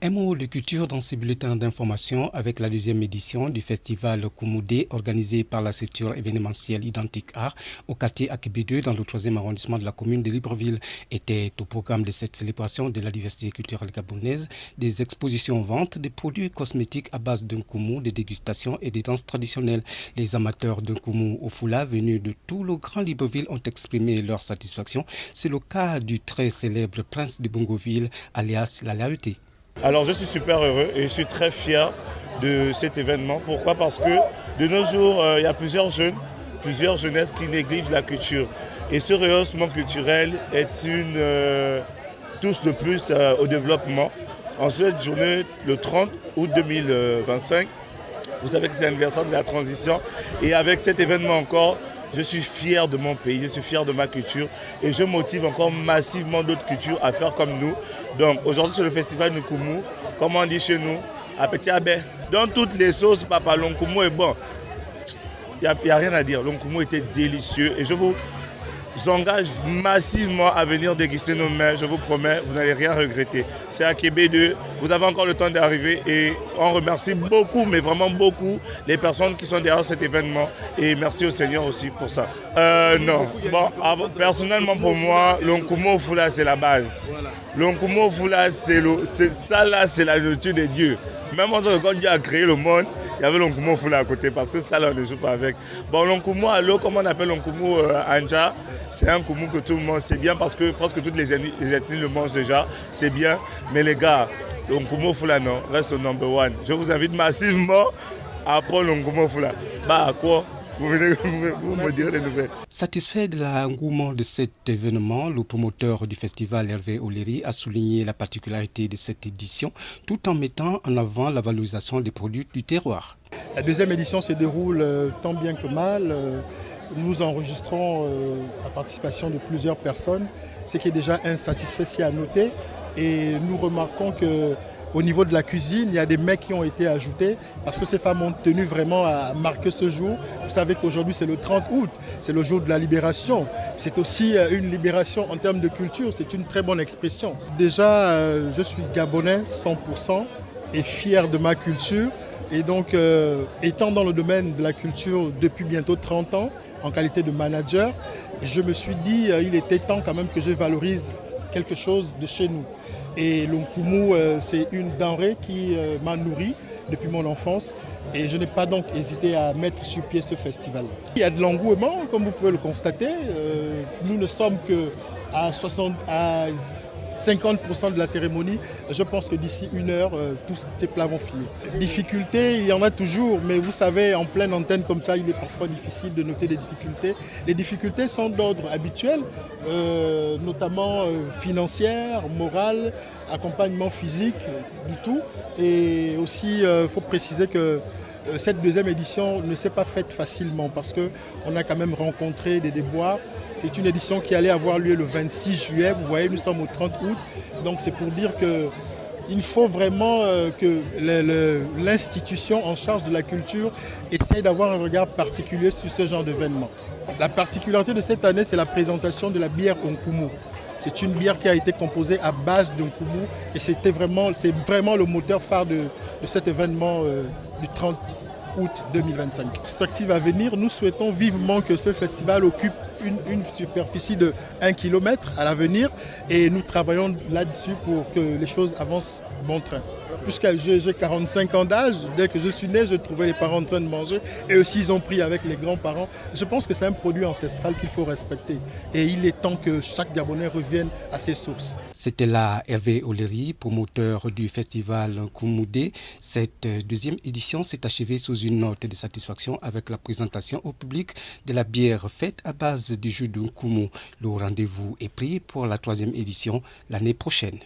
Un mot de culture dans ces bulletins d'information avec la deuxième édition du festival Koumoudé organisé par la structure événementielle Identique Art au quartier Akébé2 dans le 3e arrondissement de la commune de Libreville. Était au programme de cette célébration de la diversité culturelle gabonaise des expositions ventes des produits cosmétiques à base d'un koumou, des dégustations et des danses traditionnelles. Les amateurs d'un koumou au foulard venus de tout le Grand Libreville ont exprimé leur satisfaction. C'est le cas du très célèbre prince de Bongoville, alias La Lahuté. Alors je suis super heureux et je suis très fier de cet événement. Pourquoi? Parce que de nos jours, il y a plusieurs jeunesses qui négligent la culture. Et ce rehaussement culturel est une touche de plus au développement. En cette journée, le 30 août 2025, vous savez que c'est l'anniversaire de la transition. Et avec cet événement encore, je suis fier de mon pays, je suis fier de ma culture et je motive encore massivement d'autres cultures à faire comme nous. Donc aujourd'hui c'est le festival de Koumou, comme on dit chez nous, à Petit Abé. Dans toutes les sauces, papa, l'onkoumou est bon. Il n'y a rien à dire, l'onkoumou était délicieux et je vous engage massivement à venir déguster nos mets, je vous promets, vous n'allez rien regretter. C'est à Akébé2, vous avez encore le temps d'arriver et on remercie beaucoup, mais vraiment beaucoup, les personnes qui sont derrière cet événement et merci au Seigneur aussi pour ça. Non, bon, personnellement pour moi, l'onkoumou au foulard c'est la base. L'onkoumou au foulard c'est ça là, c'est la nourriture de Dieu. Même quand Dieu a créé le monde, il y avait l'onkoumou au foulard à côté parce que ça là on ne joue pas avec. Bon, l'onkoumou à l'eau, comme on appelle l'onkoumou anja, c'est un koumou que tout le monde sait bien parce que presque toutes les ethnies le mangent déjà, c'est bien. Mais les gars, l'onkoumou au foulard non, reste le number one. Je vous invite massivement à prendre l'onkoumou au foulard. Bah à quoi? Vous me direz des nouvelles. Satisfait de l'engouement de cet événement, le promoteur du festival Hervé Oleri a souligné la particularité de cette édition tout en mettant en avant la valorisation des produits du terroir. La deuxième édition se déroule tant bien que mal. Nous enregistrons la participation de plusieurs personnes, ce qui est déjà un satisfait à noter. Et nous remarquons qu'au niveau de la cuisine, il y a des mets qui ont été ajoutés parce que ces femmes ont tenu vraiment à marquer ce jour. Vous savez qu'aujourd'hui c'est le 30 août, c'est le jour de la libération. C'est aussi une libération en termes de culture, c'est une très bonne expression. Déjà, je suis gabonais 100% et fier de ma culture. Et donc, étant dans le domaine de la culture depuis bientôt 30 ans, en qualité de manager, je me suis dit il était temps quand même que je valorise quelque chose de chez nous. Et l'onkoumou, c'est une denrée qui m'a nourri depuis mon enfance et je n'ai pas donc hésité à mettre sur pied ce festival. Il y a de l'engouement, comme vous pouvez le constater. Nous ne sommes que à 50% de la cérémonie. Je pense que d'ici 1 heure, tous ces plats vont finir. Difficultés, il y en a toujours, mais vous savez, en pleine antenne comme ça, il est parfois difficile de noter des difficultés. Les difficultés sont d'ordre habituel, notamment financières, morales, accompagnement physique, du tout. Et aussi, il faut préciser que cette deuxième édition ne s'est pas faite facilement parce qu'on a quand même rencontré des déboires. C'est une édition qui allait avoir lieu le 26 juillet. Vous voyez, nous sommes au 30 août. Donc c'est pour dire qu'il faut vraiment que l'institution en charge de la culture essaye d'avoir un regard particulier sur ce genre d'événement. La particularité de cette année, c'est la présentation de la bière Onkoumou. C'est une bière qui a été composée à base d'onkoumou et c'est vraiment le moteur phare de cet événement du 30 août 2025. Perspective à venir, nous souhaitons vivement que ce festival occupe une superficie de 1 km à l'avenir et nous travaillons là-dessus pour que les choses avancent bon train. Puisque j'ai 45 ans d'âge, dès que je suis né, je trouvais les parents en train de manger et aussi ils ont pris avec les grands-parents. Je pense que c'est un produit ancestral qu'il faut respecter et il est temps que chaque Gabonais revienne à ses sources. C'était là Hervé Oleri, promoteur du festival Koumoudé. Cette deuxième édition s'est achevée sous une note de satisfaction avec la présentation au public de la bière faite à base du jus de Nkoumou. Le rendez-vous est pris pour la 3e édition l'année prochaine.